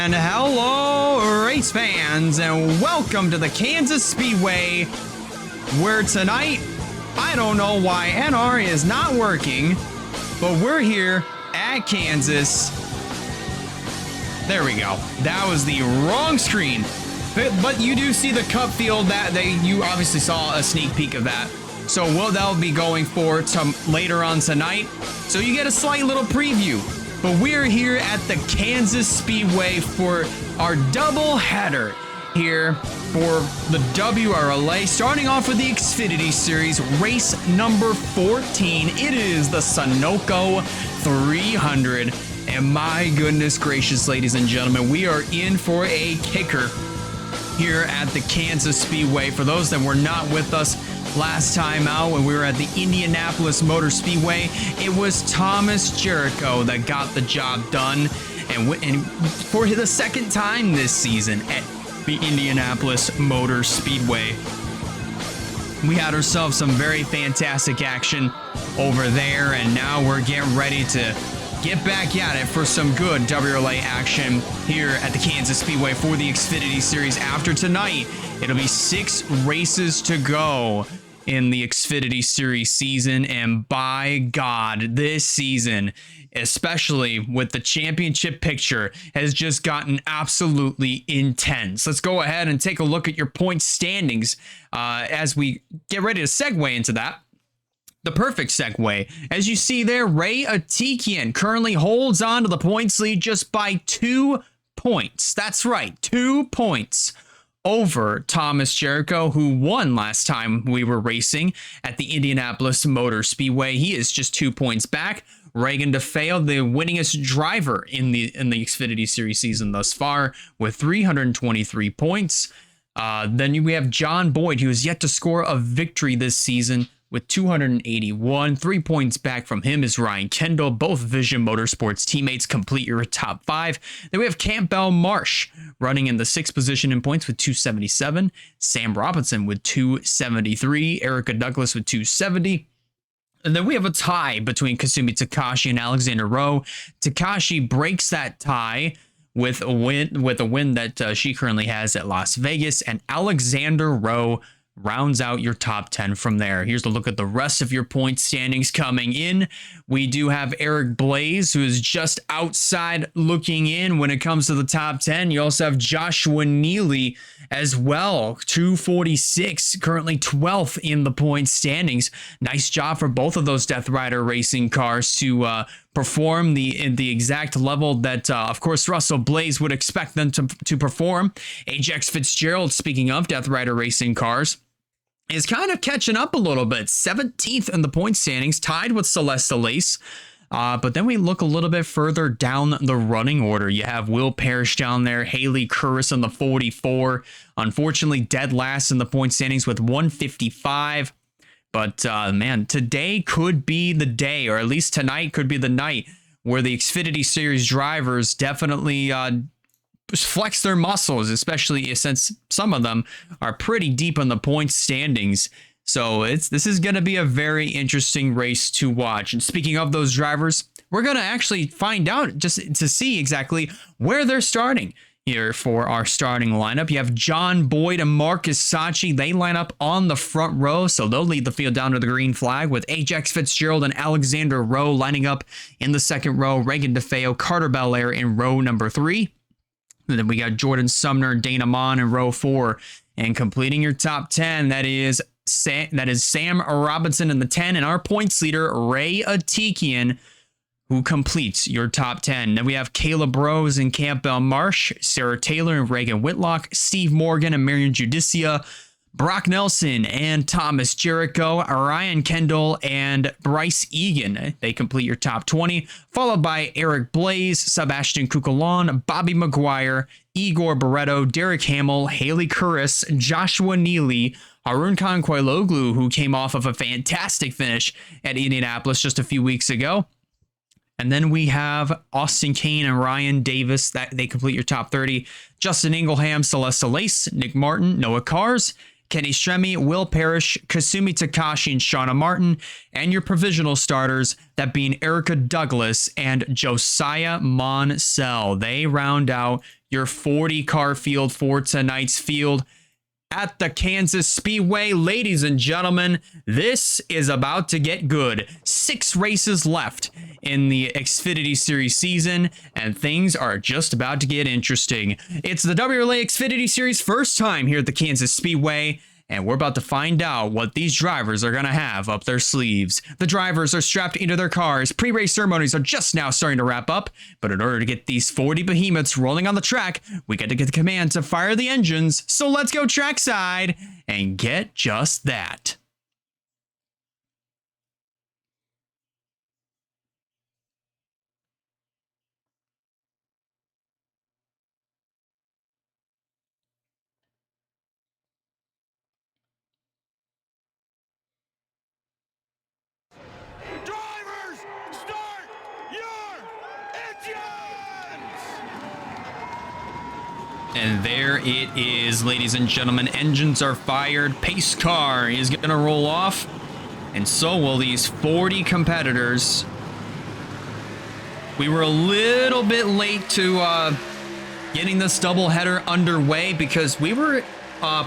And hello, race fans, and welcome to the Kansas Speedway, where tonight, I don't know why NR is not working, but we're here at Kansas. There we go. That was the wrong screen. But you do see the Cup field that you obviously saw a sneak peek of that. So that'll be going for later on tonight. So you get a slight little preview. But we're here at the Kansas Speedway for our double header here for the WRLA, starting off with the Xfinity Series, race number 14. It is the Sunoco 300. And my goodness gracious, ladies and gentlemen, we are in for a kicker here at the Kansas Speedway. For those that were not with us last time out when we were at the Indianapolis Motor Speedway, it was Thomas Jericho that got the job done, and for the second time this season at the Indianapolis Motor Speedway. We had ourselves some very fantastic action over there, and now we're getting ready to get back at it for some good WRLA action here at the Kansas Speedway for the Xfinity Series. After tonight, it'll be 6 races to go in the Xfinity Series season, and by God, this season, especially with the championship picture, has just gotten absolutely intense. Let's go ahead and take a look at your point standings as we get ready to segue into that. The perfect segue. As you see there, Ray Atikian currently holds on to the points lead just by 2 points. That's right, 2 points over Thomas Jericho, who won last time we were racing at the Indianapolis Motor Speedway. He is just 2 points back. Reagan DeFeo, the winningest driver in the Xfinity Series season thus far, with 323 points. Then we have John Boyd, who has yet to score a victory this season, with 281. 3 points back from him is Ryan Kendall. Both Vision Motorsports teammates complete your top 5. Then we have Campbell Marsh running in the 6th position in points with 277. Sam Robinson with 273. Erica Douglas with 270. And then we have a tie between Kasumi Takashi and Alexander Rowe. Takashi breaks that tie with a win that she currently has at Las Vegas, and Alexander Rowe rounds out your top 10 from there. Here's a look at the rest of your point standings coming in. We do have Eric Blaze, who is just outside looking in when it comes to the top 10. You also have Joshua Neely as well, 246, currently 12th in the point standings. Nice job for both of those Death Rider racing cars to perform the exact level that, of course, Russell Blaze would expect them to perform. Ajax Fitzgerald, speaking of Death Rider racing cars, is kind of catching up a little bit. 17th in the point standings, tied with Celeste Lace. But then we look a little bit further down the running order. You have Will Parrish down there, Haley Curris on the 44. Unfortunately, dead last in the point standings with 155. But man, today could be the day, or at least tonight could be the night where the Xfinity Series drivers definitely flex their muscles, especially since some of them are pretty deep in the points standings. So this is going to be a very interesting race to watch. And speaking of those drivers, we're going to actually find out just to see exactly where they're starting here for our starting lineup. You have John Boyd and Marcus Sachi. They line up on the front row, so they'll lead the field down to the green flag, with Ajax Fitzgerald and Alexander Rowe lining up in the second row. Reagan DeFeo, Carter Belair in row number 3. And then we got Jordan Sumner, Dana Mon in row 4. And completing your top 10, that is Sam Robinson in the 10, and our points leader, Ray Atikian, who completes your top 10. Then we have Caleb Rose and Campbell Marsh, Sarah Taylor and Reagan Whitlock, Steve Morgan and Marion Judicia, Brock Nelson and Thomas Jericho, Ryan Kendall and Bryce Egan. They complete your top 20, followed by Eric Blaze, Sebastian Kukulon, Bobby McGuire, Igor Barreto, Derek Hamill, Haley Curris, Joshua Neely, Harun Khan-Koiloglu, who came off of a fantastic finish at Indianapolis just a few weeks ago. And then we have Austin Kane and Ryan Davis. That they complete your top 30. Justin Ingleham, Celeste Lace, Nick Martin, Noah Kars, Kenny Stremme, Will Parrish, Kasumi Takashi, and Shauna Martin. And your provisional starters, that being Erica Douglas and Josiah Monsell. They round out your 40 car field for tonight's field at the Kansas Speedway. Ladies and gentlemen, this is about to get good. 6 races left in the Xfinity Series season, and things are just about to get interesting. It's the WRLA Xfinity Series first time here at the Kansas Speedway, and we're about to find out what these drivers are going to have up their sleeves. The drivers are strapped into their cars. Pre-race ceremonies are just now starting to wrap up, but in order to get these 40 behemoths rolling on the track, we got to get the command to fire the engines. So let's go trackside and get just that. And there it is, ladies and gentlemen. Engines are fired. Pace car is going to roll off. And so will these 40 competitors. We were a little bit late to getting this doubleheader underway because we were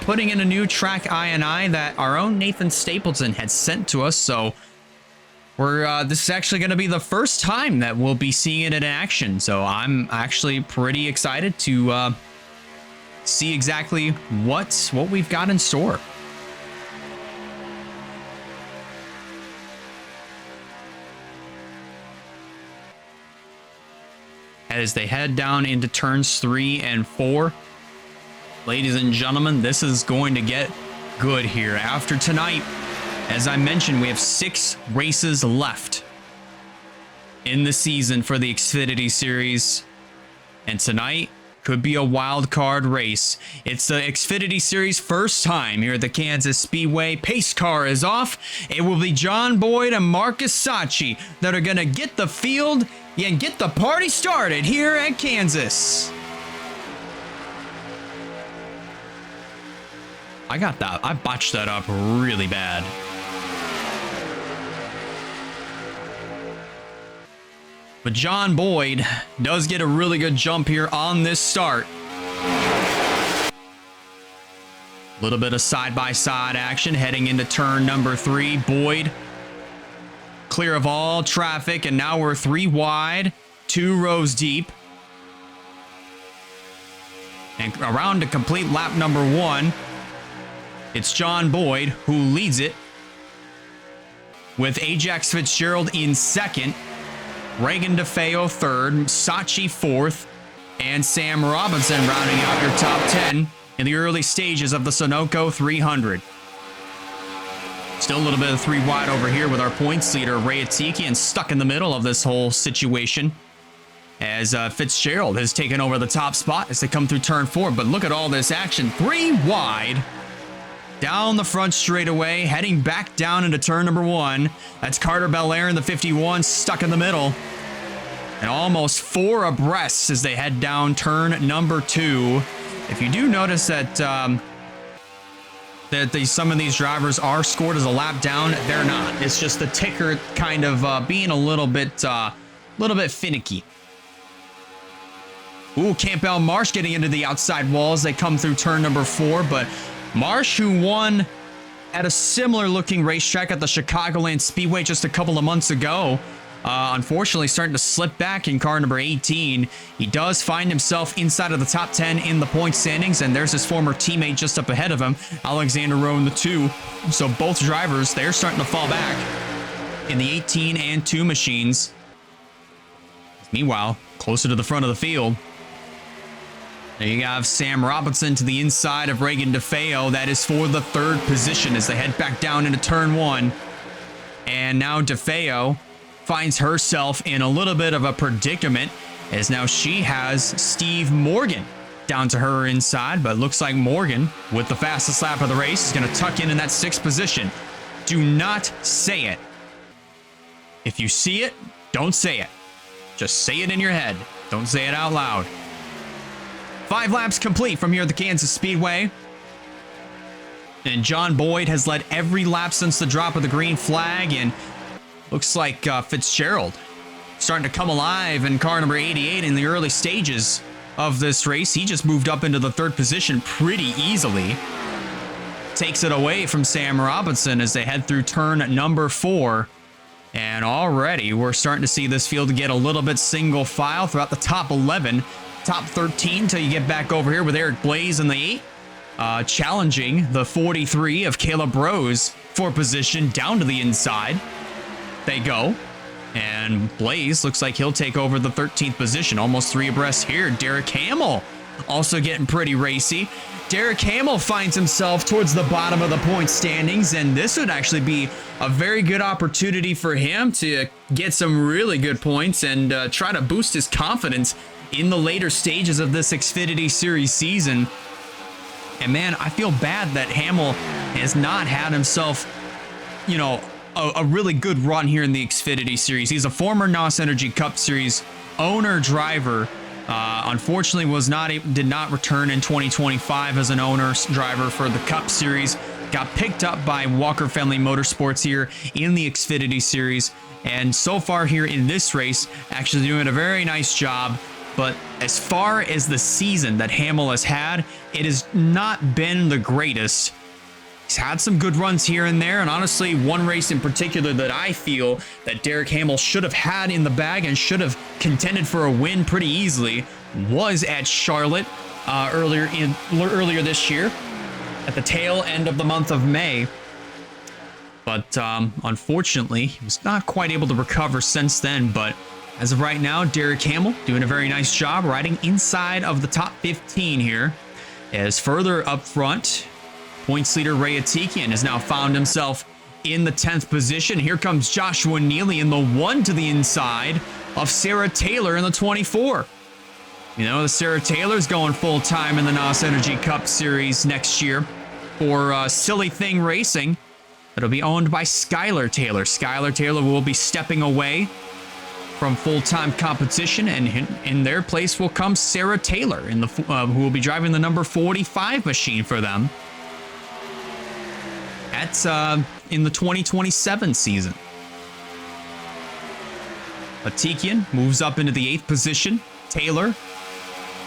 putting in a new track INI that our own Nathan Stapleton had sent to us. So this is actually going to be the first time that we'll be seeing it in action. So I'm actually pretty excited to see exactly what we've got in store. As they head down into turns 3 and 4, ladies and gentlemen, this is going to get good here. After tonight, as I mentioned, we have 6 races left in the season for the Xfinity Series, and tonight could be a wild card race. It's the Xfinity Series first time here at the Kansas Speedway. Pace car is off. It will be John Boyd and Marcus Sacchi that are going to get the field and get the party started here at Kansas. I botched that up really bad. But John Boyd does get a really good jump here on this start. A little bit of side-by-side action heading into turn number 3. Boyd clear of all traffic, and now we're 3 wide, 2 rows deep. And around to complete lap number 1, it's John Boyd who leads it, with Ajax Fitzgerald in second, Reagan DeFeo third, Sacchi fourth, and Sam Robinson rounding out your top 10 in the early stages of the Sunoco 300. Still a little bit of 3 wide over here with our points leader, Ray Atiki, and stuck in the middle of this whole situation as Fitzgerald has taken over the top spot as they come through turn 4. But look at all this action. 3 wide. Down the front straightaway, heading back down into turn number 1. That's Carter Belair in the 51, stuck in the middle. And almost 4 abreast as they head down turn number 2. If you do notice that some of these drivers are scored as a lap down, they're not. It's just the ticker kind of being a little bit finicky. Ooh, Campbell Marsh getting into the outside walls. They come through turn number 4, but Marsh, who won at a similar looking racetrack at the Chicagoland Speedway just a couple of months ago, unfortunately starting to slip back in car number 18. He does find himself inside of the top 10 in the point standings, and there's his former teammate just up ahead of him, Alexander Rowe in the 2. So both drivers, they're starting to fall back in the 18 and 2 machines. Meanwhile, closer to the front of the field, there you have Sam Robinson to the inside of Reagan DeFeo. That is for the 3rd position as they head back down into turn 1. And now DeFeo finds herself in a little bit of a predicament as now she has Steve Morgan down to her inside. But looks like Morgan, with the fastest lap of the race, is going to tuck in that 6th position. Do not say it. If you see it, don't say it. Just say it in your head. Don't say it out loud. 5 laps complete from here at the Kansas Speedway. And John Boyd has led every lap since the drop of the green flag. And looks like Fitzgerald starting to come alive in car number 88 in the early stages of this race. He just moved up into the third position pretty easily. Takes it away from Sam Robinson as they head through turn number 4. And already we're starting to see this field get a little bit single file throughout the top 11, top 13 until you get back over here with Eric Blaze in the 8, challenging the 43 of Caleb Rose for position down to the inside. They go. And Blaze looks like he'll take over the 13th position, almost 3 abreast here. Derek Hamill also getting pretty racy. Derek Hamill finds himself towards the bottom of the point standings, and this would actually be a very good opportunity for him to get some really good points and try to boost his confidence in the later stages of this Xfinity Series season. And man, I feel bad that Hamill has not had himself, you know, a really good run here in the Xfinity Series. He's a former NOS Energy Cup Series owner driver. Unfortunately, did not return in 2025 as an owner driver for the Cup Series. Got picked up by Walker Family Motorsports here in the Xfinity Series, and so far here in this race, actually doing a very nice job. But as far as the season that Hamill has had, it has not been the greatest. He's had some good runs here and there, and honestly, one race in particular that I feel that Derek Hamill should have had in the bag and should have contended for a win pretty easily was at Charlotte earlier this year, at the tail end of the month of May. But unfortunately, he was not quite able to recover since then. But as of right now, Derek Hamill doing a very nice job riding inside of the top 15 here. As further up front, points leader Ray Atikian has now found himself in the 10th position. Here comes Joshua Neely in the 1 to the inside of Sarah Taylor in the 24. You know, the Sarah Taylor's going full-time in the NOS Energy Cup Series next year for Silly Thing Racing. It'll be owned by Skylar Taylor. Skylar Taylor will be stepping away from full-time competition, and in their place will come Sarah Taylor, who will be driving the number 45 machine for them. That's in the 2027 season. Atikian moves up into the 8th position. Taylor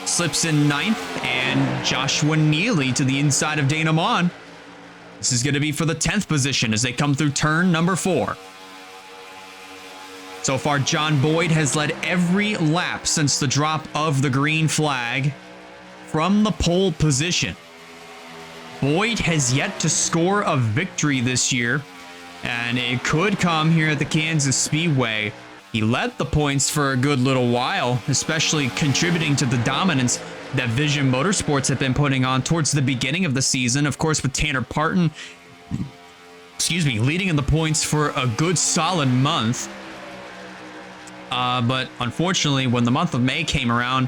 slips in 9th, and Joshua Neely to the inside of Dana Mon. This is going to be for the 10th position as they come through turn number 4. So far, John Boyd has led every lap since the drop of the green flag from the pole position. Boyd has yet to score a victory this year, and it could come here at the Kansas Speedway. He led the points for a good little while, especially contributing to the dominance that Vision Motorsports have been putting on towards the beginning of the season. Of course, with Tanner Parton, leading in the points for a good solid month. But unfortunately, when the month of May came around,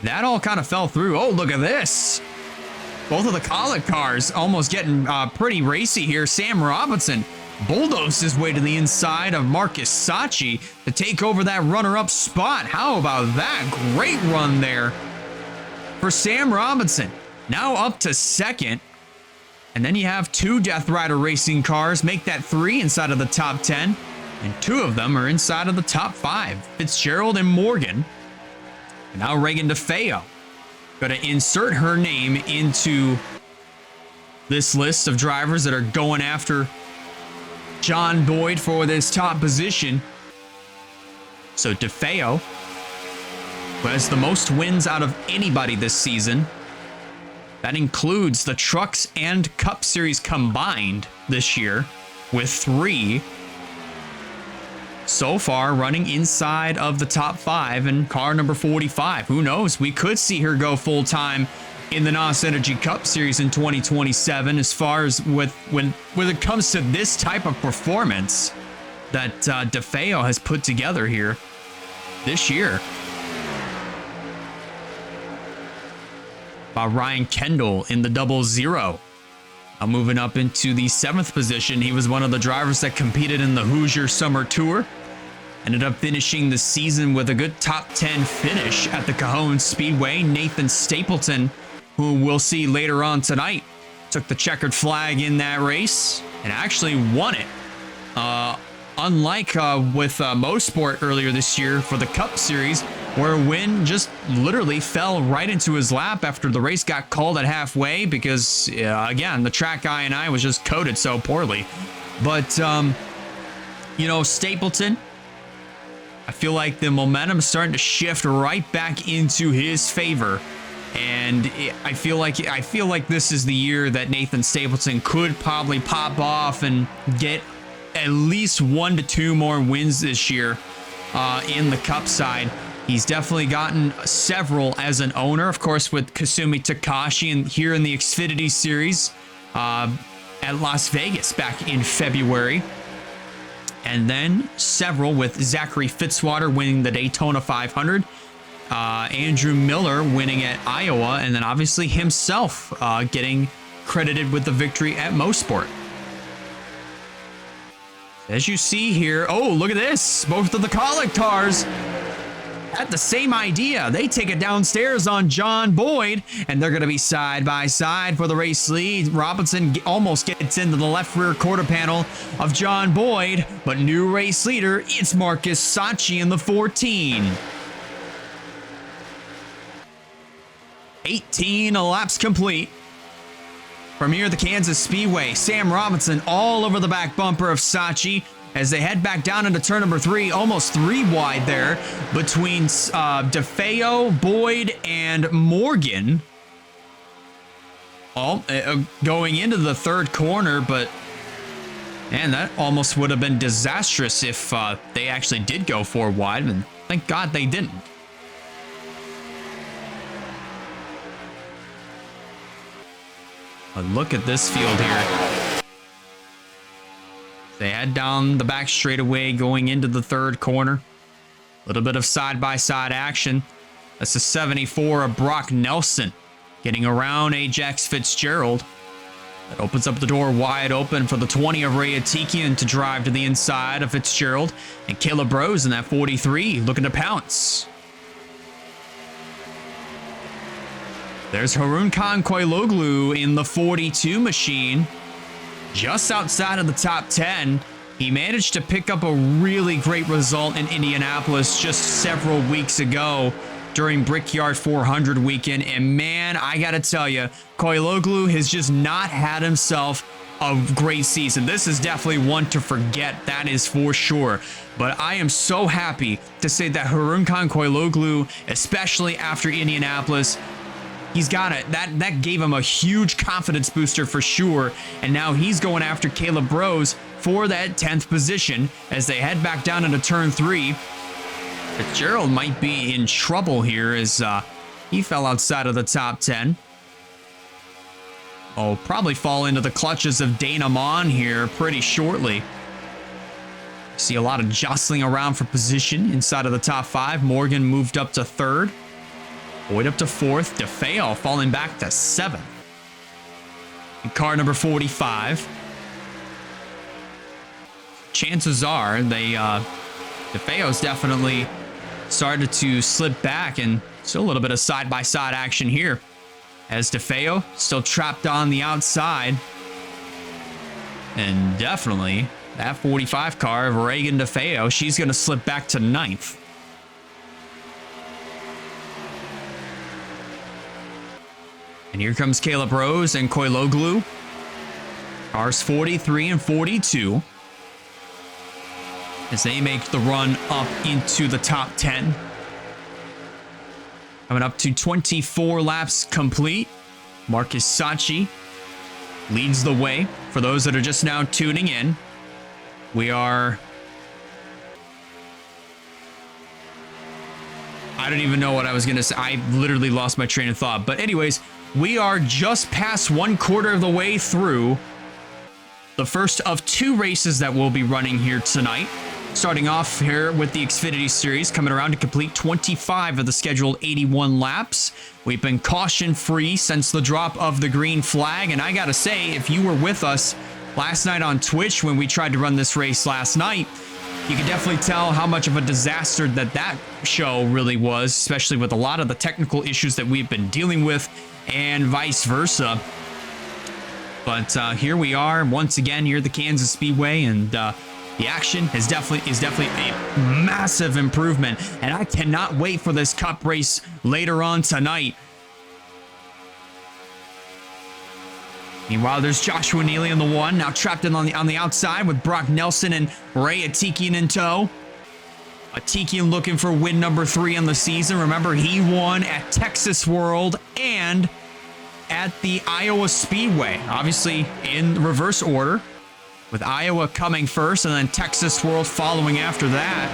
that all kind of fell through. Oh, look at this. Both of the Collet cars almost getting pretty racy here. Sam Robinson bulldozed his way to the inside of Marcus Sachi to take over that runner-up spot. How about that? Great run there for Sam Robinson. Now up to second. And then you have 2 Death Rider Racing cars make that 3 inside of the top 10. And 2 of them are inside of the top 5. Fitzgerald and Morgan. And now Reagan DeFeo. Going to insert her name into this list of drivers that are going after John Boyd for this top position. So DeFeo, who has the most wins out of anybody this season. That includes the Trucks and Cup Series combined this year with 3. So far, running inside of the top 5 and car number 45. Who knows? We could see her go full-time in the NOS Energy Cup Series in 2027 as far as when it comes to this type of performance that DeFeo has put together here this year. Ryan Kendall in the 00. Now moving up into the 7th position. He was one of the drivers that competed in the Hoosier Summer Tour. Ended up finishing the season with a good top 10 finish at the Cajon Speedway. Nathan Stapleton, who we'll see later on tonight, took the checkered flag in that race and actually won it. Unlike with Mosport earlier this year for the Cup Series, where a win just literally fell right into his lap after the race got called at halfway because, again, the track guy and I was just coded so poorly. But, you know, Stapleton, I feel like the momentum is starting to shift right back into his favor. And I feel like this is the year that Nathan Stapleton could probably pop off and get at least 1 to 2 more wins this year in the Cup side. He's definitely gotten several as an owner, of course, with Kasumi Takashi and here in the Xfinity Series at Las Vegas back in February. And then several with Zachary Fitzwater winning the Daytona 500, Andrew Miller winning at Iowa, and then obviously himself getting credited with the victory at Mosport. As you see here, oh, look at this. Both of the Colic cars had the same idea. They take it downstairs on John Boyd, and they're going to be side by side for the race lead. Robinson almost gets into the left rear quarter panel of John Boyd, but new race leader, it's Marcus Sacchi in the 14. 18 laps complete. From here, the Kansas Speedway, Sam Robinson all over the back bumper of Sacchi as they head back down into turn number 3, almost 3 wide there between DeFeo, Boyd, and Morgan. All going into the third corner, but man, that almost would have been disastrous if they actually did go 4 wide, and thank God they didn't. But look at this field here. They head down the back straightaway going into the third corner. A little bit of side-by-side action. That's the 74 of Brock Nelson getting around Ajax Fitzgerald. That opens up the door wide open for the 20 of Ray Atikian to drive to the inside of Fitzgerald. And Caleb Rose in that 43 looking to pounce. There's Harun Khan Koiloglu in the 42 machine. Just outside of the top 10. He managed to pick up a really great result in Indianapolis just several weeks ago during Brickyard 400 weekend. And man, I gotta tell you, Koiloglu has just not had himself a great season. This is definitely one to forget, that is for sure. But I am so happy to say that Harun Khan Koiloglu, especially after Indianapolis, he's got it. That gave him a huge confidence booster for sure. And now he's going after Caleb Rose for that 10th position as they head back down into turn 3. Fitzgerald might be in trouble here as he fell outside of the top 10. Oh, probably fall into the clutches of Dana Mon here pretty shortly. See a lot of jostling around for position inside of the top 5. Morgan moved up to 3rd. Boyd up to 4th. DeFeo falling back to 7th. In car number 45. Chances are DeFeo's definitely started to slip back, and still a little bit of side-by-side action here. As DeFeo still trapped on the outside. And definitely that 45 car of Reagan DeFeo, she's going to slip back to 9th. And here comes Caleb Rose and Koiloglu. Cars 43 and 42. As they make the run up into the top 10. Coming up to 24 laps complete. Marcus Sacchi leads the way. For those that are just now tuning in, we are... I don't even know what I was going to say. I literally lost my train of thought. But anyways, we are just past 1/4 of the way through the first of 2 races that we'll be running here tonight. Starting off here with the Xfinity Series, coming around to complete 25 of the scheduled 81 laps. We've been caution-free since the drop of the green flag, and I gotta say, if you were with us last night on Twitch when we tried to run this race last night, you can definitely tell how much of a disaster that show really was, especially with a lot of the technical issues that we've been dealing with, and vice versa. But here we are once again here at the Kansas Speedway, and The action is definitely a massive improvement, and I cannot wait for this Cup race later on tonight. Meanwhile, there's Joshua Neely in the one, now trapped in on the outside with Brock Nelson and Ray Atikian in tow. Atikian looking for win number 3 on the season. Remember, he won at Texas World and at the Iowa Speedway, obviously in reverse order, with Iowa coming first and then Texas World following after that.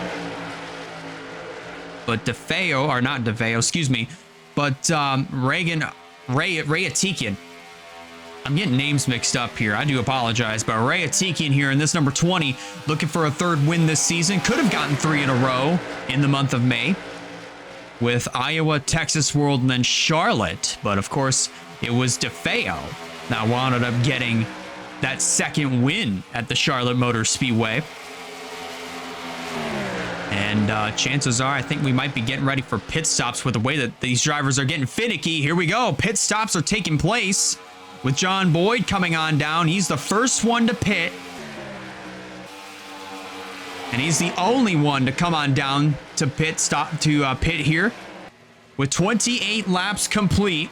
But DeFeo, or not DeFeo, excuse me, but Ray Atikian. I'm getting names mixed up here. I do apologize. But Ray Atikian here in this number 20, looking for a 3rd win this season. Could have gotten 3 in a row in the month of May with Iowa, Texas World, and then Charlotte. But of course, it was DeFeo that wound up getting that 2nd win at the Charlotte Motor Speedway. And chances are, I think we might be getting ready for pit stops with the way that these drivers are getting finicky. Here we go. Pit stops are taking place with John Boyd coming on down. He's the first one to pit. And he's the only one to come on down to pit here with 28 laps complete.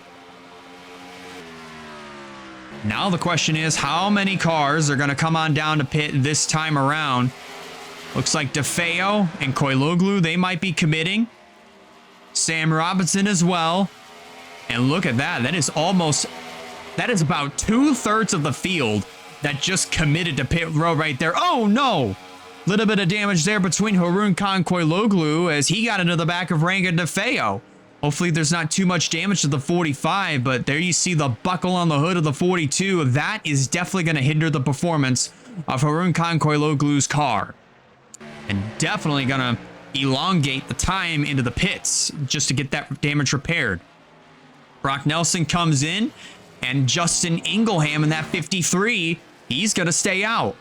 Now the question is, how many cars are going to come on down to pit this time around? Looks like DeFeo and Koiloglu, they might be committing. Sam Robinson as well. And look at that. That is about 2/3 of the field that just committed to pit row right there. Oh no! Little bit of damage there between Haroon Khan Koiloglu as he got into the back of Ranga DeFeo. Hopefully there's not too much damage to the 45, but there you see the buckle on the hood of the 42. That is definitely going to hinder the performance of Haroon Khan Koiloglu's car. And definitely going to elongate the time into the pits just to get that damage repaired. Brock Nelson comes in, and Justin Ingleham in that 53, he's going to stay out.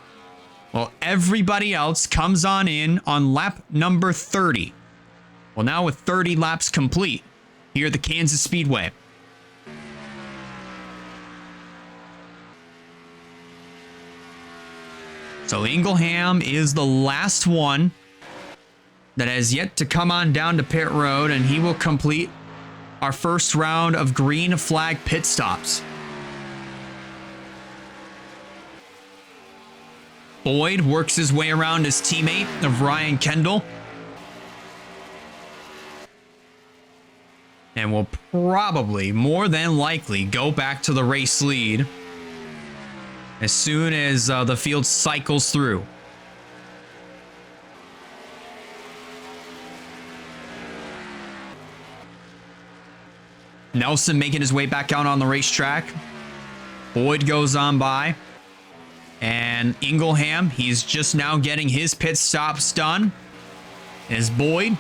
Well, everybody else comes on in on lap number 30. Well, now with 30 laps complete here at the Kansas Speedway. So Ingleham is the last one that has yet to come on down to pit road, and he will complete our first round of green flag pit stops. Boyd works his way around his teammate of Ryan Kendall. And will probably, more than likely, go back to the race lead as soon as the field cycles through. Nelson making his way back out on the racetrack. Boyd goes on by. And Ingleham, he's just now getting his pit stops done. As Boyd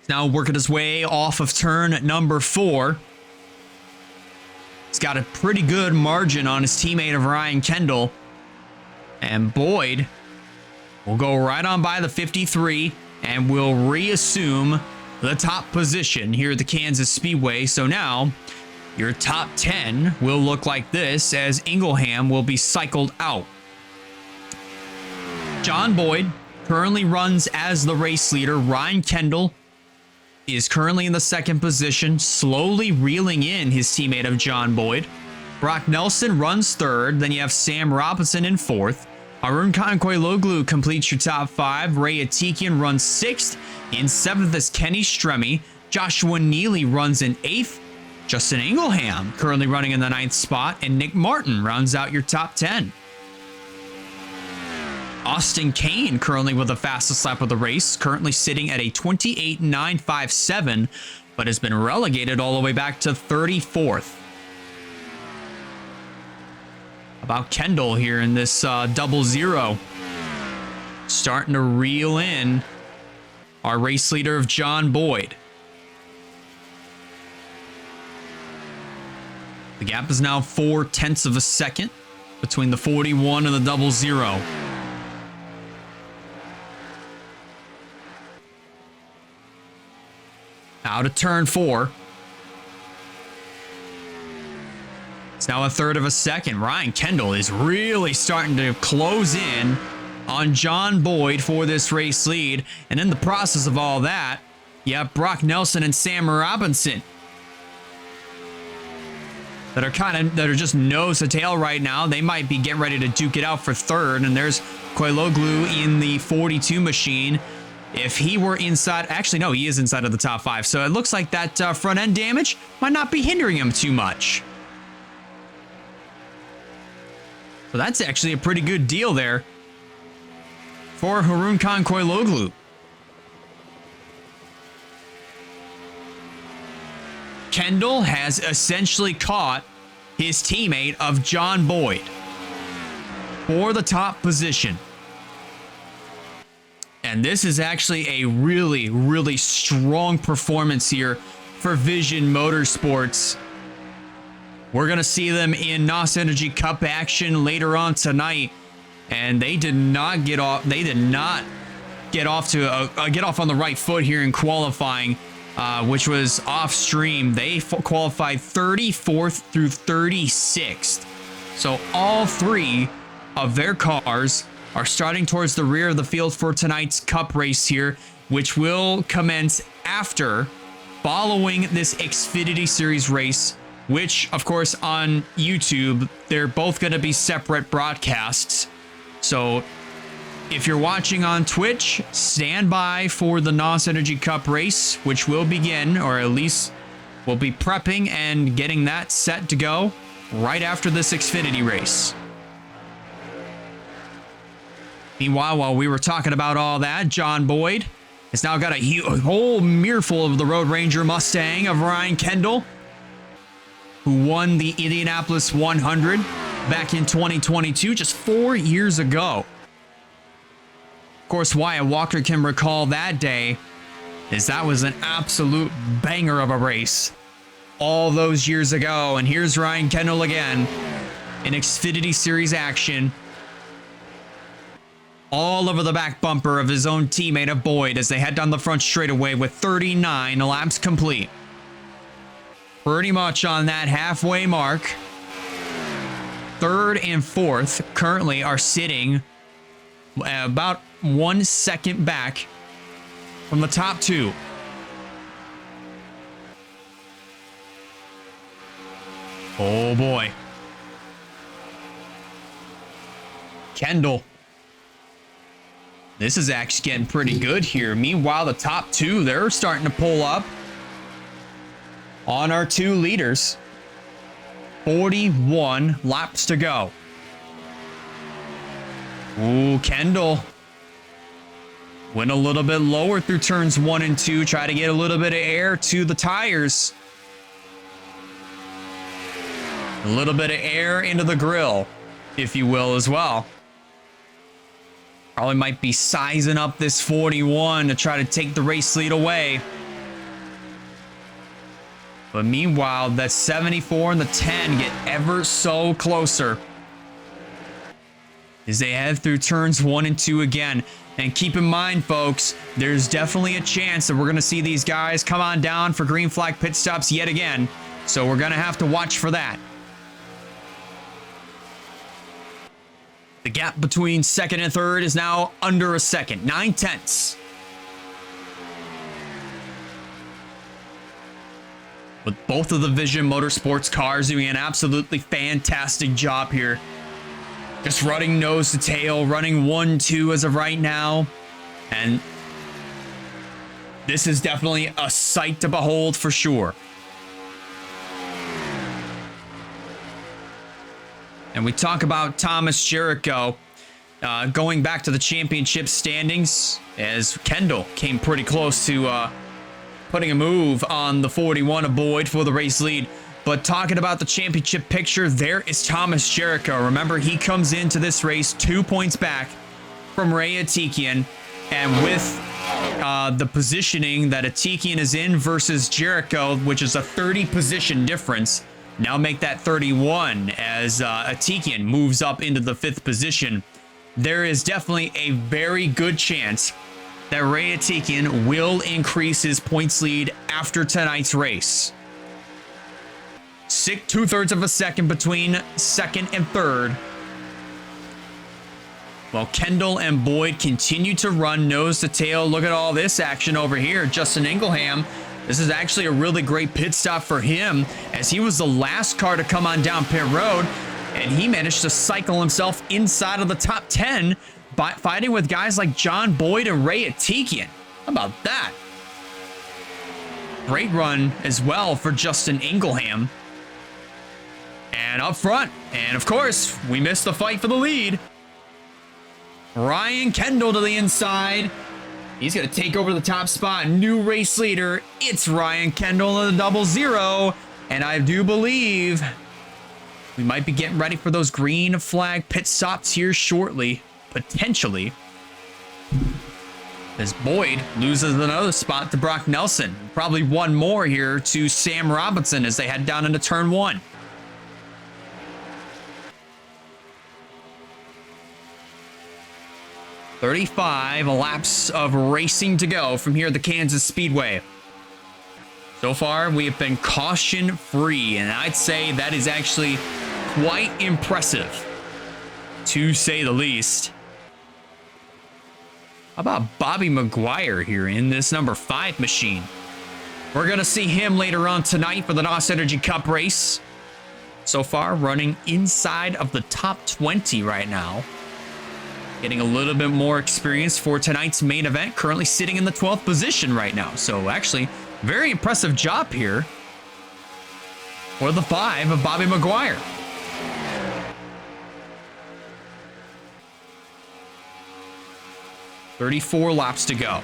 is now working his way off of turn number 4. He's got a pretty good margin on his teammate of Ryan Kendall. And Boyd will go right on by the 53 and will reassume the top position here at the Kansas Speedway. So now your top 10 will look like this as Ingleham will be cycled out. John Boyd currently runs as the race leader. Ryan Kendall is currently in the 2nd position, slowly reeling in his teammate of John Boyd. Brock Nelson runs 3rd. Then you have Sam Robinson in 4th. Haroon Khan Koiloglu completes your top 5. Ray Atikian runs 6th. In 7th is Kenny Stremme. Joshua Neely runs in 8th. Justin Ingleham currently running in the 9th spot. And Nick Martin rounds out your top 10. Austin Kane currently with the fastest lap of the race, currently sitting at a 28.957, but has been relegated all the way back to 34th. About Kendall here in this 00. Starting to reel in our race leader of John Boyd. The gap is now 0.4 of a second between the 41 and the 00. Out of turn 4. It's now 1/3 of a second. Ryan Kendall is really starting to close in on John Boyd for this race lead. And in the process of all that, you have Brock Nelson and Sam Robinson that are just nose to tail right now. They might be getting ready to duke it out for third. And there's Koiloglu in the 42 machine. If he were inside, actually no, he is inside of the top 5. So it looks like that front end damage might not be hindering him too much. So that's actually a pretty good deal there for Harun Khan Koiloglu. Kendall has essentially caught his teammate of John Boyd for the top position. And this is actually a really, really strong performance here for Vision Motorsports. We're going to see them in NOS Energy Cup action later on tonight. And they did not get off. They did not get off on the right foot here in qualifying, which was off stream. They qualified 34th through 36th. So all 3 of their cars are starting towards the rear of the field for tonight's Cup race here, which will commence following this Xfinity Series race, which, of course, on YouTube, they're both going to be separate broadcasts. So if you're watching on Twitch, stand by for the NOS Energy Cup race, which will begin, or at least we'll be prepping and getting that set to go right after this Xfinity race. Meanwhile, while we were talking about all that, John Boyd has now got a whole mirrorful of the Road Ranger Mustang of Ryan Kendall, who won the Indianapolis 100 back in 2022, just 4 years ago. Of course, Wyatt Walker can recall that day, as that was an absolute banger of a race all those years ago. And here's Ryan Kendall again in Xfinity Series action, all over the back bumper of his own teammate of Boyd as they head down the front straightaway with 39 laps complete. Pretty much on that halfway mark. Third and fourth currently are sitting about 1 second back from the top 2. Oh boy. Kendall. This is actually getting pretty good here. Meanwhile, the top 2, they're starting to pull up on our 2 leaders. 41 laps to go. Ooh, Kendall went a little bit lower through turns 1 and 2. Try to get a little bit of air to the tires. A little bit of air into the grill, if you will, as well. Probably might be sizing up this 41 to try to take the race lead away. But meanwhile, the 74 and the 10 get ever so closer as they head through turns 1 and 2 again. And keep in mind, folks, there's definitely a chance that we're going to see these guys come on down for green flag pit stops yet again. So we're going to have to watch for that. The gap between second and third is now under a second, 9/10. With both of the Vision Motorsports cars doing an absolutely fantastic job here. Just running nose to tail, running 1-2 as of right now. And this is definitely a sight to behold for sure. And we talk about Thomas Jericho going back to the championship standings, as Kendall came pretty close to putting a move on the 41 of Boyd for the race lead. But talking about the championship picture, there is Thomas Jericho. Remember, he comes into this race 2 points back from Ray Atikian. And with the positioning that Atikian is in versus Jericho, which is a 30 position difference, now make that 31 as Atikian moves up into the 5th position. There is definitely a very good chance that Ray Atikian will increase his points lead after tonight's race. 2/3 of a second between second and third. While Kendall and Boyd continue to run nose to tail. Look at all this action over here. Justin Ingleham. This is actually a really great pit stop for him, as he was the last car to come on down pit road, and he managed to cycle himself inside of the top 10 by fighting with guys like John Boyd and Ray Atikian. How about that? Great run as well for Justin Ingleham. And up front, and of course, we missed the fight for the lead. Ryan Kendall to the inside. He's going to take over the top spot. New race leader. It's Ryan Kendall in the 00. And I do believe we might be getting ready for those green flag pit stops here shortly. Potentially. As Boyd loses another spot to Brock Nelson. Probably one more here to Sam Robinson as they head down into turn 1. "35 laps of racing to go from here at the Kansas Speedway. So far, we have been caution-free, and I'd say that is actually quite impressive, to say the least. How about Bobby Maguire here in this number 5 machine? We're going to see him later on tonight for the NOS Energy Cup race. So far, running inside of the top 20 right now. Getting a little bit more experience for tonight's main event. Currently sitting in the 12th position right now. So actually, very impressive job here for the 5 of Bobby Maguire. "34 laps to go.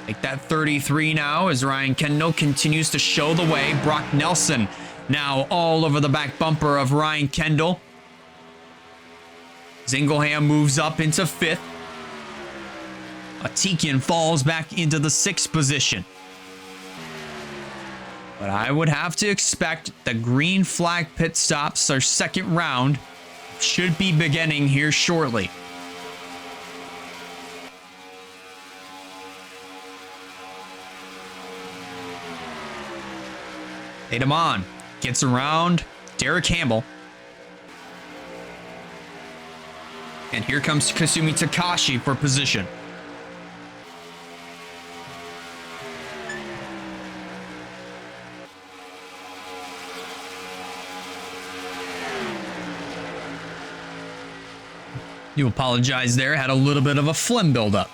Make that 33 now as Ryan Kendall continues to show the way. Brock Nelson now all over the back bumper of Ryan Kendall. Zingleham moves up into 5th. Atikian falls back into the 6th position. But I would have to expect the green flag pit stops, our second round, should be beginning here shortly. Adamon gets around Derek Campbell. And here comes Kasumi Takashi for position. You apologize there, had a little bit of a phlegm buildup.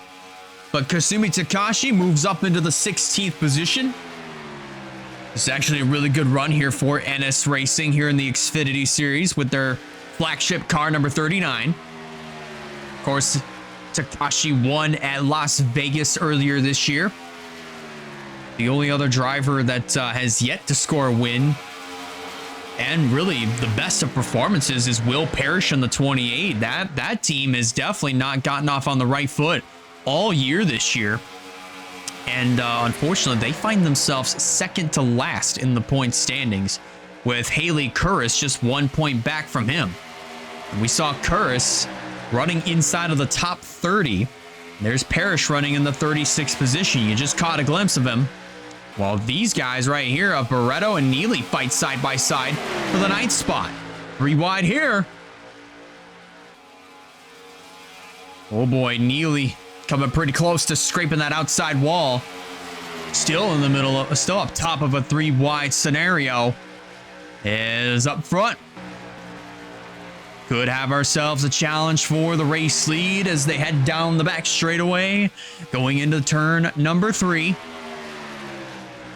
But Kasumi Takashi moves up into the 16th position. This is actually a really good run here for NS Racing here in the Xfinity Series with their flagship car number 39. Of course, Takashi won at Las Vegas earlier this year. The only other driver that has yet to score a win, and really the best of performances, is Will Parrish in the 28. That team has definitely not gotten off on the right foot all year this year. And unfortunately, they find themselves second to last in the point standings, with Haley Curris just 1 point back from him. And we saw Curris running inside of the top 30. There's Parrish running in the 36th position. You just caught a glimpse of him. While these guys right here, Barretto and Neely, fight side by side for the 9th spot. 3 wide here. Oh boy, Neely coming pretty close to scraping that outside wall. Still in the middle of, still up top of a 3 wide scenario. Is up front. Could have ourselves a challenge for the race lead as they head down the back straightaway, going into turn number 3.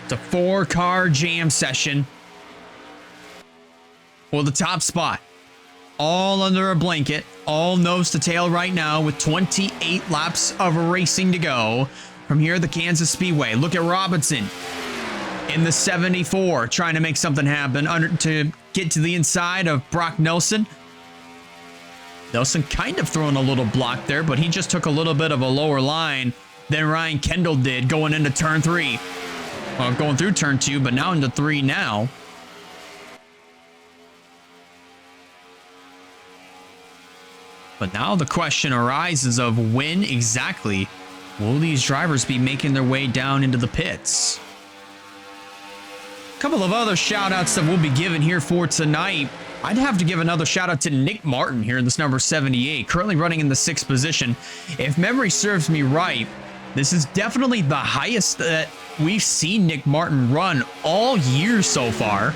It's a 4-car jam session for the top spot. All under a blanket, all nose to tail right now with 28 laps of racing to go from here at the Kansas Speedway. Look at Robinson in the 74 trying to make something happen to get to the inside of Brock Nelson. Nelson kind of throwing a little block there, but he just took a little bit of a lower line than Ryan Kendall did going into turn 3. Well, going through turn 2, but now into 3 now. But now the question arises of when exactly will these drivers be making their way down into the pits? A couple of other shout outs that we'll be given here for tonight. I'd have to give another shout out to Nick Martin here in this number 78, currently running in the 6th position. If memory serves me right, this is definitely the highest that we've seen Nick Martin run all year so far.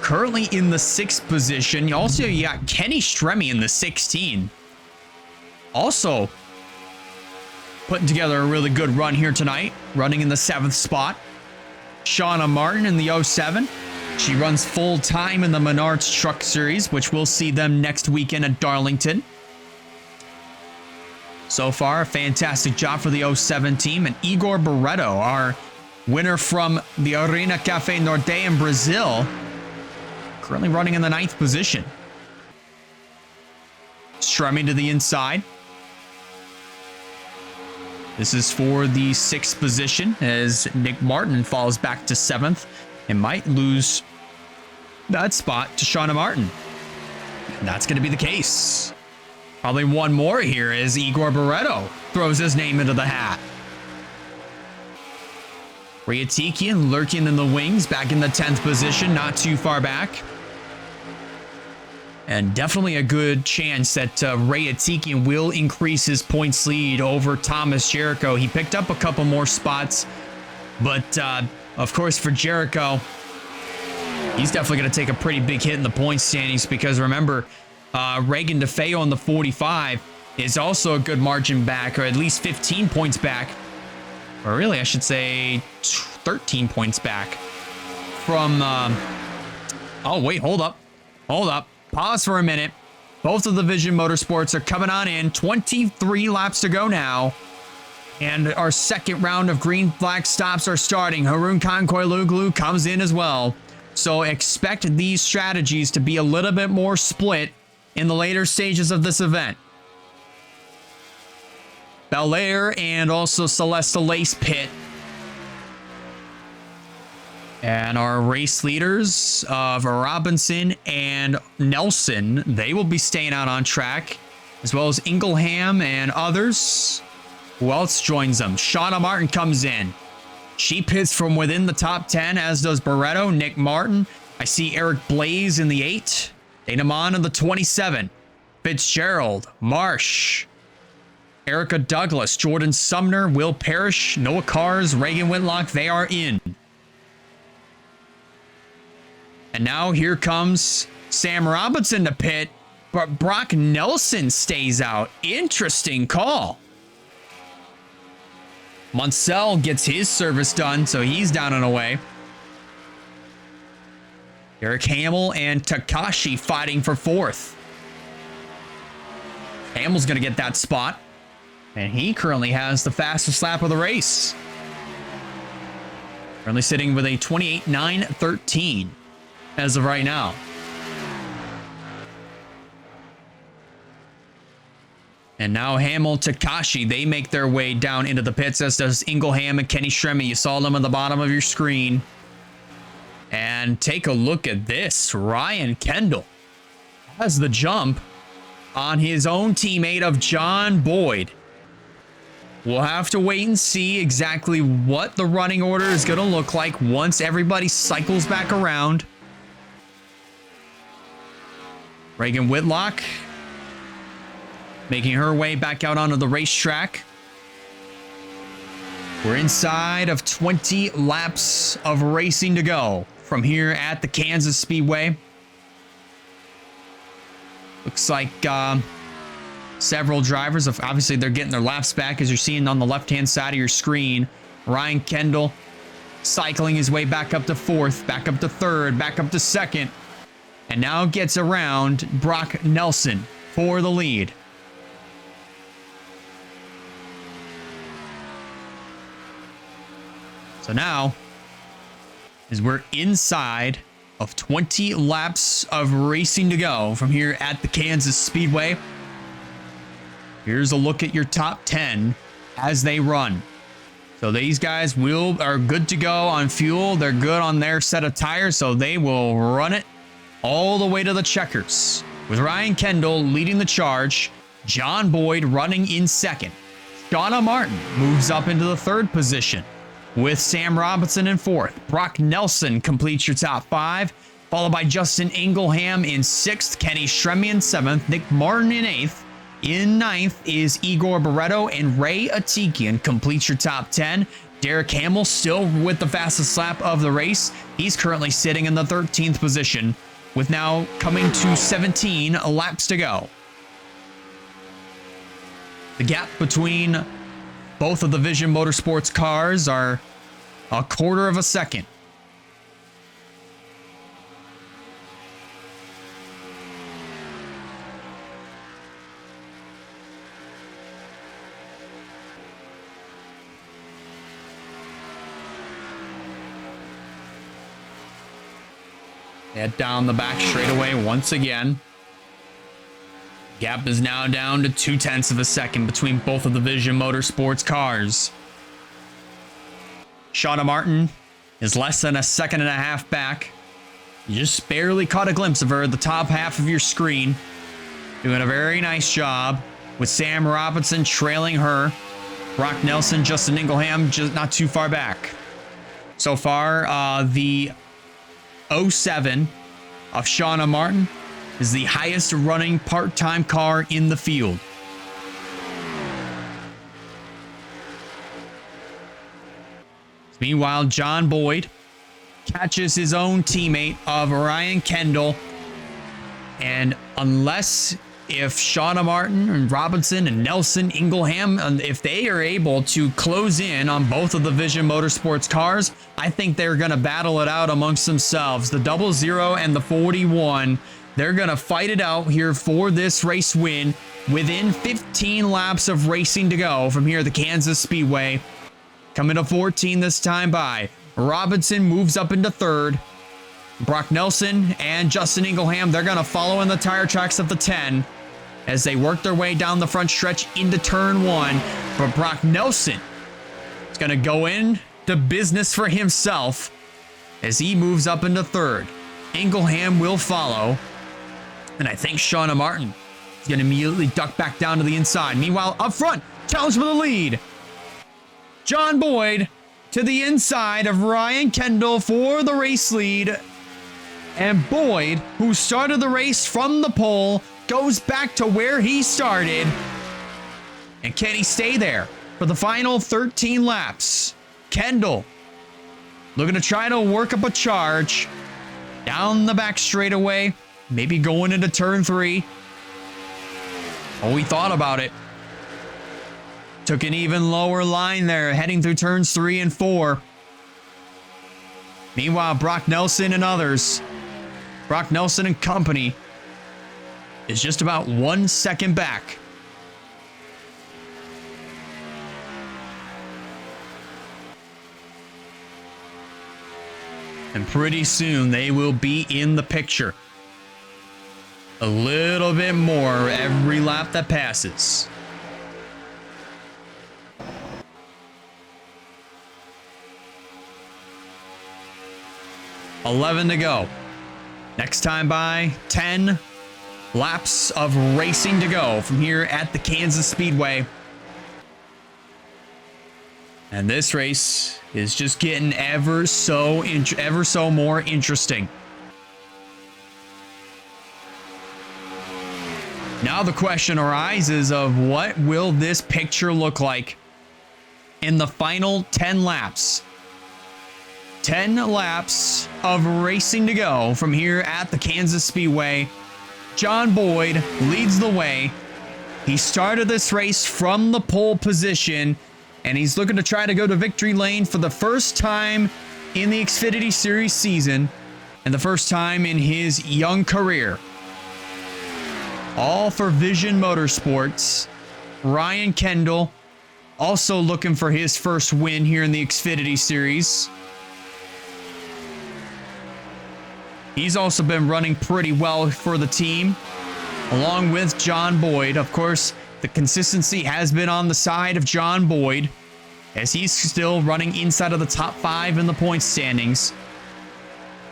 Currently in the 6th position. Also, you got Kenny Stremme in the 16. Also putting together a really good run here tonight, running in the 7th spot. Shauna Martin in the 07. She runs full time in the Menards Truck Series, which we'll see them next weekend at Darlington. So far, a fantastic job for the 07 team. And Igor Barreto, our winner from the Arena Cafe Norte in Brazil, currently running in the 9th position. Stremme to the inside. This is for the 6th position as Nick Martin falls back to 7th and might lose that spot to Shauna Martin. And that's going to be the case. Probably one more here as Igor Barreto throws his name into the hat. Rayatikian lurking in the wings, back in the 10th position, not too far back. And definitely a good chance that Rayatikian will increase his points lead over Thomas Jericho. He picked up a couple more spots, but of course for Jericho, he's definitely going to take a pretty big hit in the point standings because remember, Reagan DeFeo on the 45 is also a good margin back, or at least 15 points back. Or really, I should say 13 points back from... oh, wait, hold up. Hold up. Pause for a minute. Both of the Vision Motorsports are coming on in. 23 laps to go now. And our second round of green flag stops are starting. Haroon Kankoiluglu comes in as well. So expect these strategies to be a little bit more split in the later stages of this event. Belair and also Celeste Lace pit. And our race leaders of Robinson and Nelson, they will be staying out on track, as well as Ingleham and others. Who else joins them? Shauna Martin comes in. She pits from within the top 10, as does Barreto, Nick Martin. I see Eric Blaze in the 8. Dana Mon in the 27. Fitzgerald, Marsh, Erica Douglas, Jordan Sumner, Will Parrish, Noah Cars, Reagan Whitlock, they are in. And now here comes Sam Robinson to pit, but Brock Nelson stays out. Interesting call. Munsell gets his service done, so he's down and away. Eric Hamill and Takashi fighting for 4th. Hamill's going to get that spot, and he currently has the fastest lap of the race. Currently sitting with a 28.913 as of right now. And now Hamill, Takashi, they make their way down into the pits, as does Ingleham and Kenny Stremme. You saw them at the bottom of your screen. And take a look at this. Ryan Kendall has the jump on his own teammate of John Boyd. We'll have to wait and see exactly what the running order is going to look like once everybody cycles back around. Reagan Whitlock making her way back out onto the racetrack. We're inside of 20 laps of racing to go from here at the Kansas Speedway. Looks like several drivers, obviously they're getting their laps back, as you're seeing on the left-hand side of your screen. Ryan Kendall cycling his way back up to 4th, back up to 3rd, back up to 2nd. And now gets around Brock Nelson for the lead. So now, as we're inside of 20 laps of racing to go from here at the Kansas Speedway, here's a look at your top 10 as they run. So these guys are good to go on fuel. They're good on their set of tires, so they will run it all the way to the checkers, with Ryan Kendall leading the charge, John Boyd running in 2nd. Shauna Martin moves up into the 3rd position, with Sam Robinson in 4th. Brock Nelson completes your top 5, followed by Justin Ingleham in 6th, Kenny Stremme in 7th, Nick Martin in 8th. In 9th is Igor Barreto and Ray Atikian. Completes your top 10. Derek Hamill still with the fastest lap of the race. He's currently sitting in the 13th position, with now coming to 17 laps to go. The gap between both of the Vision Motorsports cars are a quarter of a second. Head down the back straightaway once again. Gap is now down to 0.2 of a second between both of the Vision Motorsports cars. Shauna Martin is less than a second and a half back. You just barely caught a glimpse of her at the top half of your screen. Doing a very nice job with Sam Robinson trailing her. Brock Nelson, Justin Ingleham just not too far back. So far, the 07 of Shauna Martin is the highest running part-time car in the field. Meanwhile, John Boyd catches his own teammate of Ryan Kendall. And unless if Shauna Martin and Robinson and Nelson Ingleham, if they are able to close in on both of the Vision Motorsports cars, I think they're going to battle it out amongst themselves. The 00 and the 41, they're going to fight it out here for this race win within 15 laps of racing to go from here at the Kansas Speedway. Coming to 14 this time by. Robinson moves up into 3rd. Brock Nelson and Justin Ingleham, they're going to follow in the tire tracks of the 10 as they work their way down the front stretch into turn 1. But Brock Nelson is going to go in to business for himself as he moves up into 3rd. Ingleham will follow. And I think Shauna Martin is going to immediately duck back down to the inside. Meanwhile, up front, challenge for the lead. John Boyd to the inside of Ryan Kendall for the race lead. And Boyd, who started the race from the pole, goes back to where he started. And can he stay there for the final 13 laps? Kendall looking to try to work up a charge down the back straightaway, maybe going into turn 3. Oh, he thought about it. Took an even lower line there, heading through turns 3 and 4. Meanwhile, Brock Nelson and others, Brock Nelson and company, is just about 1 second back. And pretty soon they will be in the picture. A little bit more every lap that passes. $11 to go. Next time by, 10 laps of racing to go from here at the Kansas Speedway. And this race is just getting ever so more interesting. Now the question arises of what will this picture look like in the final 10 laps. 10 laps of racing to go from here at the Kansas Speedway. John Boyd leads the way. He started this race from the pole position, and he's looking to try to go to victory lane for the first time in the Xfinity Series season and the first time in his young career. All for Vision Motorsports. Ryan Kendall also looking for his first win here in the Xfinity Series. He's also been running pretty well for the team, along with John Boyd. Of course, the consistency has been on the side of John Boyd, as he's still running inside of the top 5 in the points standings.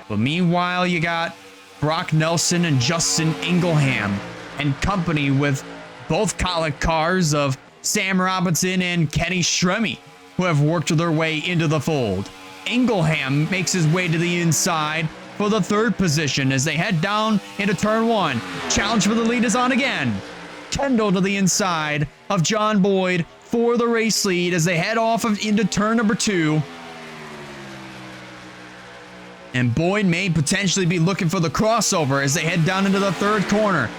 But meanwhile, you got Brock Nelson and Justin Ingleham and company with both Colic cars of Sam Robinson and Kenny Stremme, who have worked their way into the fold. Ingleham makes his way to the inside, for the third position as they head down into turn one. Challenge for the lead is on again. Kendall to the inside of John Boyd for the race lead as they head off into turn number two. And Boyd may potentially be looking for the crossover as they head down into the third corner.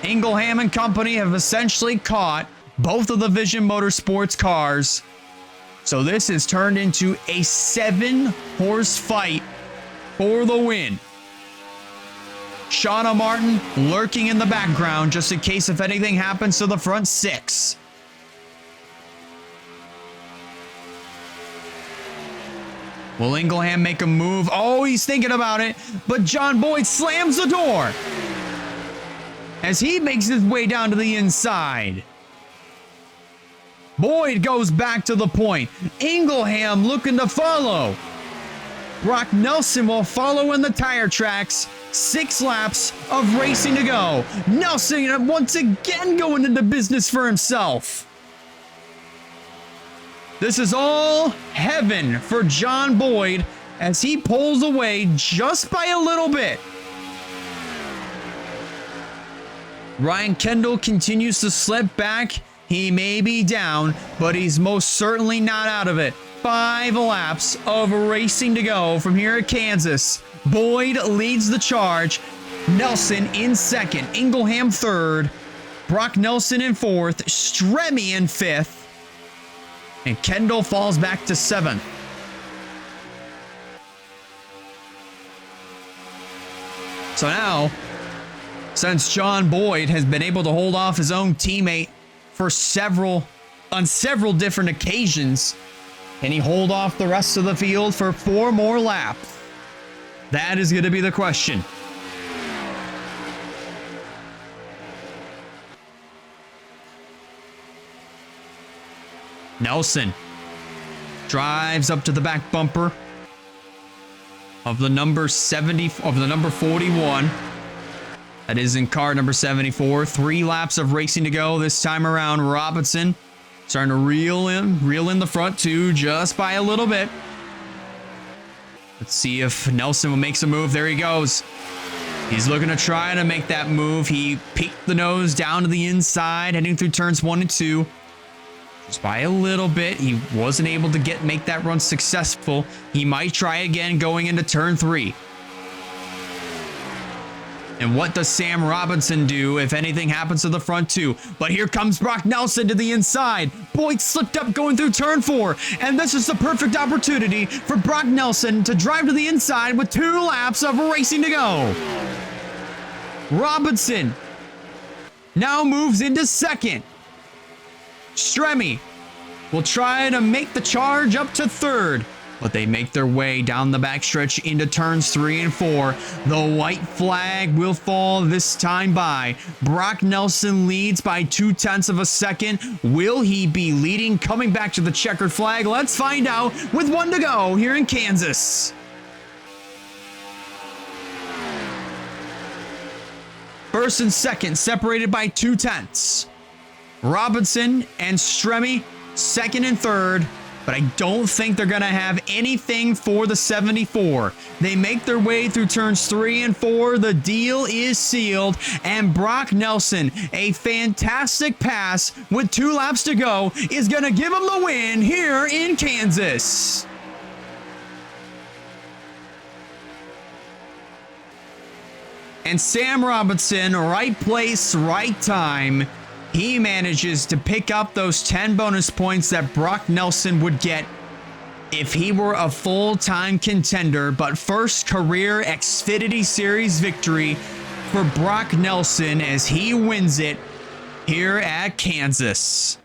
Ingleham and company have essentially caught both of the Vision Motorsports cars. So this has turned into a 7-horse fight for the win. Shauna Martin lurking in the background just in case if anything happens to the front six. Will Ingleham make a move? Oh, he's thinking about it, but John Boyd slams the door as he makes his way down to the inside. Boyd goes back to the point. Ingleham looking to follow. Brock Nelson will follow in the tire tracks. 6 laps of racing to go. Nelson once again going into business for himself. This is all heaven for John Boyd as he pulls away just by a little bit. Ryan Kendall continues to slip back. He may be down, but he's most certainly not out of it. 5 laps of racing to go from here at Kansas. Boyd leads the charge. Nelson in second. Ingleham third. Brock Nelson in fourth. Stremme in fifth. And Kendall falls back to 7th. So now, since John Boyd has been able to hold off his own teammate on several different occasions, can he hold off the rest of the field for 4 more laps? That is going to be the question. Nelson drives up to the back bumper of the number 41. That is in car number 74. 3 laps of racing to go this time around. Robinson starting to reel in the front too, just by a little bit. Let's see if Nelson will make some move. There he goes. He's looking to try to make that move. He peeked the nose down to the inside, heading through turns 1 and 2. Just by a little bit. He wasn't able to make that run successful. He might try again going into turn 3. And what does Sam Robinson do if anything happens to the front 2? But here comes Brock Nelson to the inside. Boyd slipped up going through turn 4. And this is the perfect opportunity for Brock Nelson to drive to the inside with 2 laps of racing to go. Robinson now moves into second. Stremme will try to make the charge up to third, but they make their way down the backstretch into turns 3 and 4. The white flag will fall this time by. Brock Nelson leads by 0.2 of a second. Will he be leading coming back to the checkered flag? Let's find out with 1 to go here in Kansas. First and second separated by 0.2. Robinson and Stremme second and third, but I don't think they're going to have anything for the 74. They make their way through turns 3 and 4. The deal is sealed, and Brock Nelson, a fantastic pass with 2 laps to go, is going to give him the win here in Kansas. And Sam Robinson, right place, right time. He manages to pick up those 10 bonus points that Brock Nelson would get if he were a full-time contender. But first career Xfinity Series victory for Brock Nelson as he wins it here at Kansas.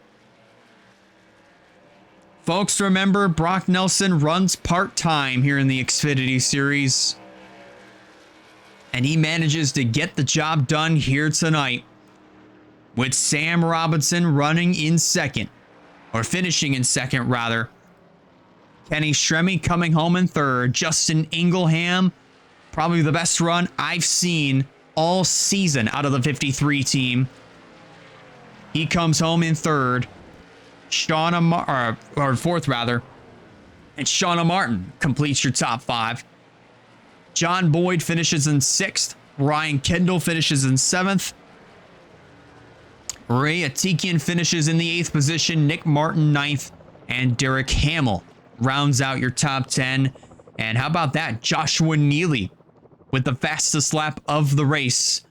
Folks, remember, Brock Nelson runs part-time here in the Xfinity Series, and he manages to get the job done here tonight, with Sam Robinson running in second, or finishing in second, rather. Kenny Stremme coming home in third. Justin Ingleham, probably the best run I've seen all season out of the 53 team. He comes home in third. Fourth, rather. And Shauna Martin completes your top 5. John Boyd finishes in 6th. Ryan Kendall finishes in 7th. Ray Atikian finishes in the 8th position. Nick Martin 9th. And Derek Hamill rounds out your top 10. And how about that? Joshua Neely with the fastest lap of the race.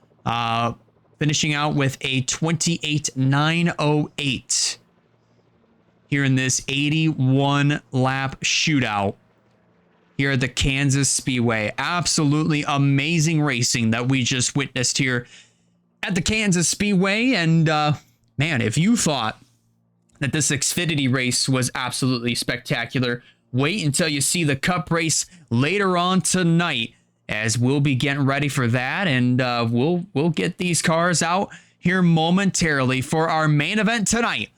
Finishing out with a 28.908 here in this 81 lap shootout here at the Kansas Speedway. Absolutely amazing racing that we just witnessed here at the Kansas Speedway. And man, if you thought that this Xfinity race was absolutely spectacular, wait until you see the Cup race later on tonight, as we'll be getting ready for that, and we'll get these cars out here momentarily for our main event tonight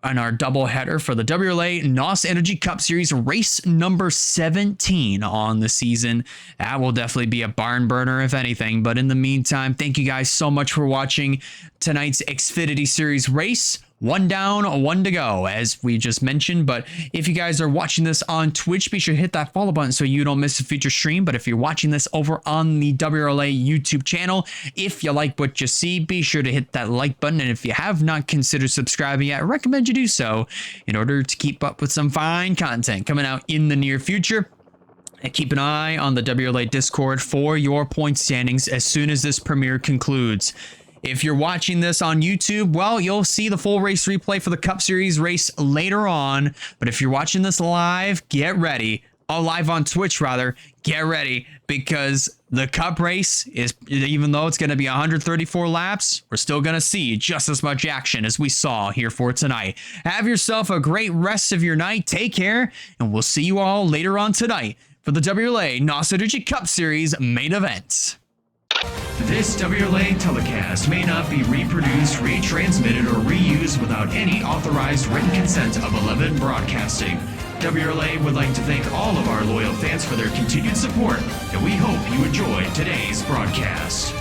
on our doubleheader for the WRLA NOS Energy Cup Series race number 17 on the season. That will definitely be a barn burner if anything, but in the meantime, thank you guys so much for watching tonight's Xfinity Series race. 1 down, 1 to go, as we just mentioned. But if you guys are watching this on Twitch, be sure to hit that follow button so you don't miss a future stream. But if you're watching this over on the WRLA YouTube channel, if you like what you see, be sure to hit that like button. And if you have not considered subscribing yet, I recommend you do so in order to keep up with some fine content coming out in the near future. And keep an eye on the WRLA Discord for your point standings as soon as this premiere concludes. If you're watching this on YouTube, well, you'll see the full race replay for the Cup Series race later on. But if you're watching this live, get ready. Oh, live on Twitch, rather. Get ready, because the Cup race is, even though it's going to be 134 laps, we're still going to see just as much action as we saw here for tonight. Have yourself a great rest of your night. Take care, and we'll see you all later on tonight for the WRLA NOS Energy Cup Series main event. This WRLA telecast may not be reproduced, retransmitted, or reused without any authorized written consent of 11 Broadcasting. WRLA would like to thank all of our loyal fans for their continued support, and we hope you enjoyed today's broadcast.